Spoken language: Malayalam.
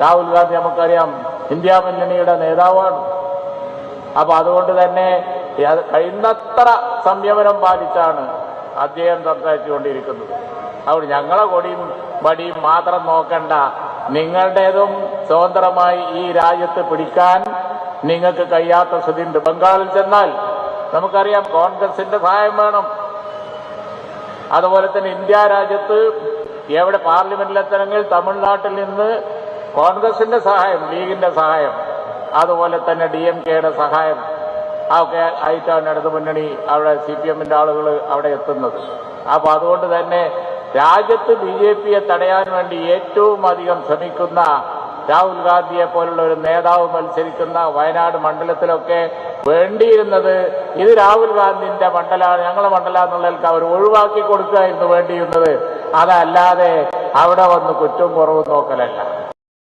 രാഹുൽ ഗാന്ധി നമുക്കറിയാം ഇന്ത്യ മുന്നണിയുടെ നേതാവാണ്. അപ്പൊ അതുകൊണ്ട് തന്നെ കഴിയുന്നത്ര സംയമനം പാലിച്ചാണ് അദ്ദേഹം സംസാരിച്ചുകൊണ്ടിരിക്കുന്നത്. അതുകൊണ്ട് ഞങ്ങളെ കൊടിയും വടിയും മാത്രം നോക്കണ്ട, നിങ്ങളുടേതും സ്വതന്ത്രമായി ഈ രാജ്യത്ത് പിടിക്കാൻ നിങ്ങൾക്ക് കഴിയാത്ത സ്ഥിതിയുണ്ട്. ബംഗാളിൽ ചെന്നാൽ നമുക്കറിയാം കോൺഗ്രസിന്റെ സഹായം വേണം. അതുപോലെ തന്നെ ഇന്ത്യ രാജ്യത്ത് എവിടെ പാർലമെന്റിലെത്തണമെങ്കിൽ തമിഴ്നാട്ടിൽ നിന്ന് കോൺഗ്രസിന്റെ സഹായം, ലീഗിന്റെ സഹായം, അതുപോലെ തന്നെ DMKയുടെ സഹായം ഒക്കെ ആയിട്ടാണ് ഇടതുമുന്നണി അവിടെ CPMന്റെ ആളുകൾ അവിടെ എത്തുന്നത്. അപ്പൊ അതുകൊണ്ട് തന്നെ രാജ്യത്ത് BJPയെ തടയാൻ വേണ്ടി ഏറ്റവും അധികം ശ്രമിക്കുന്ന രാഹുൽ ഗാന്ധിയെ പോലുള്ള ഒരു നേതാവ് മത്സരിക്കുന്ന വയനാട് മണ്ഡലത്തിലൊക്കെ വേണ്ടിയിരുന്നത് ഇത് രാഹുൽ ഗാന്ധിന്റെ മണ്ഡലമാണ്, ഞങ്ങളുടെ മണ്ഡലം എന്നുള്ളതിൽ അവർ ഒഴിവാക്കി കൊടുക്കുകയായിരുന്നു വേണ്ടിയിരുന്നത്. അതല്ലാതെ അവിടെ വന്ന് കുറ്റവും കുറവും നോക്കലല്ല.